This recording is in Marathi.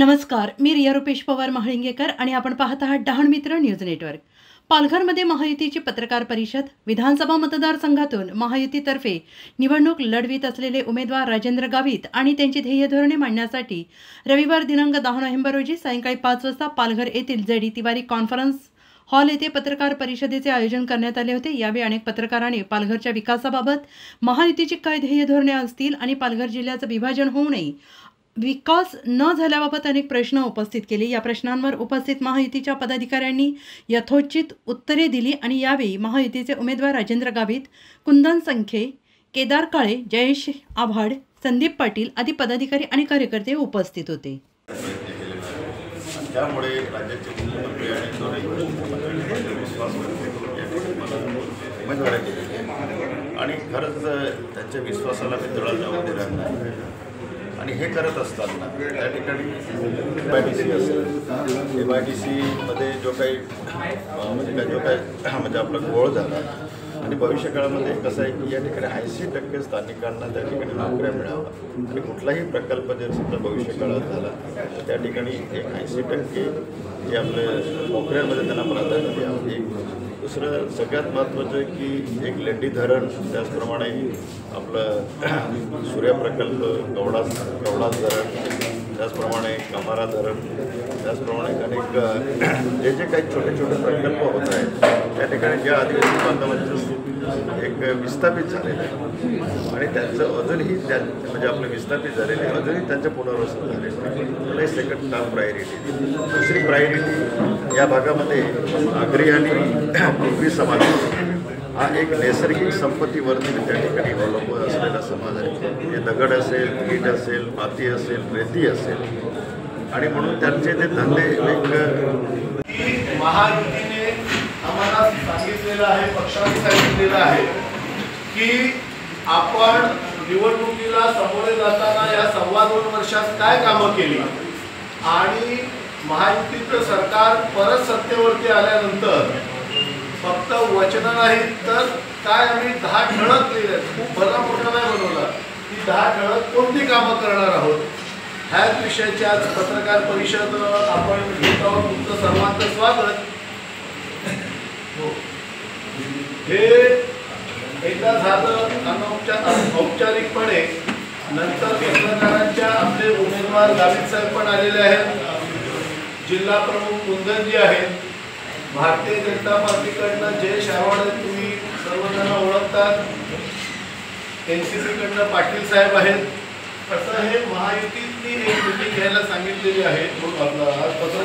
नमस्कार, मी रिया रुपेश पवार महाळिंगेकर आणि आपण पाहत आहात डहाण मित्र न्यूज नेटवर्क। पालघरमध्ये महायुतीची पत्रकार परिषद। विधानसभा मतदारसंघातून महायुतीतर्फे निवडणूक लढवित असलेले उमेदवार राजेंद्र गावित आणि त्यांची ध्येय धोरणे मांडण्यासाठी रविवार दिनांक 10 नोव्हेंबर रोजी सायंकाळी 5 वाजता पालघर येथील जेडी तिवारी कॉन्फरन्स हॉल येथे पत्रकार परिषदेचे आयोजन करण्यात आले होते। यावेळी अनेक पत्रकारांनी पालघरच्या विकासाबाबत महायुतीची काय ध्येय धोरणे असतील आणि पालघर जिल्ह्याचे विभाजन होऊ नये, विकास न झाल्याबाबत अनेक प्रश्न उपस्थित केले। या प्रश्नांवर उपस्थित महायुतीच्या पदाधिकाऱ्यांनी यथोचित उत्तरे दिली आणि यावेळी महायुतीचे उमेदवार राजेंद्र गावित, कुंदन संखे, केदार काळे, जयेश आभाड, संदीप पाटील आदी पदाधिकारी आणि कार्यकर्ते उपस्थित होते। त्यामुळे राज्याचे मुख्यमंत्री आणि दोन्ही विश्वास उमेदवार आणि खरंच त्यांच्या विश्वासाला मी तडा जाऊ देणार नाही। आणि हे करत असताना त्या ठिकाणी MIDC असेल, MIDCमध्ये जो काही म्हणजे आपला गोळ झाला आणि भविष्यकाळामध्ये कसं आहे की या ठिकाणी 80% स्थानिकांना त्या ठिकाणी नोकऱ्या मिळाव्या आणि कुठलाही प्रकल्प जर समजा भविष्यकाळात झाला तर त्या ठिकाणी एक 80% जे आपले नोकऱ्यांमध्ये त्यांना प्राधान्य द्यावं। एक दुसरं सगळ्यात महत्त्वाचं आहे की एक लेंडी धरण, त्याचप्रमाणे आपलं सूर्य प्रकल्प, गवडास धरण, त्याचप्रमाणे कमारा धरण, त्याचप्रमाणे अनेक जे काही छोटे छोटे प्रकल्प होत आहेत त्या ठिकाणी ज्या आदिवासी बांधवांचं एक विस्थापित झालेलं आहे आणि त्यांचं अजूनही म्हणजे आपलं विस्थापित झालेलं आहे, अजूनही त्यांचं पुनर्वसन झालेलं आहे। मला सेकंड टॉप प्रायोरिटी दिली। दुसरी प्रायोरिटी या भागामध्ये आगरी आणि कुणबी समाज हा एक नैसर्गिक संपत्तीवरती त्या ठिकाणी अवलंबून असलेला समाज आहे। हे दगड असेल, ईट असेल, माती असेल, रेती असेल आणि म्हणून त्यांचे ते धंदे एक महायुतीने आम्हाला सांगितलेलं आहे, पक्षाने सांगितलेलं आहे की आपण निवडणुकीला सामोरे जाताना या 2.25 वर्षात काय कामं केली आणि महायुतीचं सरकार परत सत्तेवरती आल्यानंतर फक्त वचनं नाहीत तर काय आम्ही 10 ठळक लिहिले, खूप भला मोठा नाही बनवला, ती 10 ठळक कोणती कामं करणार आहोत ह्याच विषयाची आज पत्रकार परिषद आपण घेत आहोत। तुमचं सर्वांचं स्वागत। हे एकदा झालं औपचारिकपणे, नंतर पत्रकारांच्या आपले उमेदवार गावित साहेब पण आलेले आहेत, जिल्हा प्रमुख कुंदनजी आहेत, भारतीय जनता पार्टीकडनं जयेश आभाड तुम्ही सर्वजण ओळखतात, NCC कडनं पाटील साहेब आहेत। असं हे महायुतीतली एक मीटिंग घ्यायला सांगितलेली आहे। आज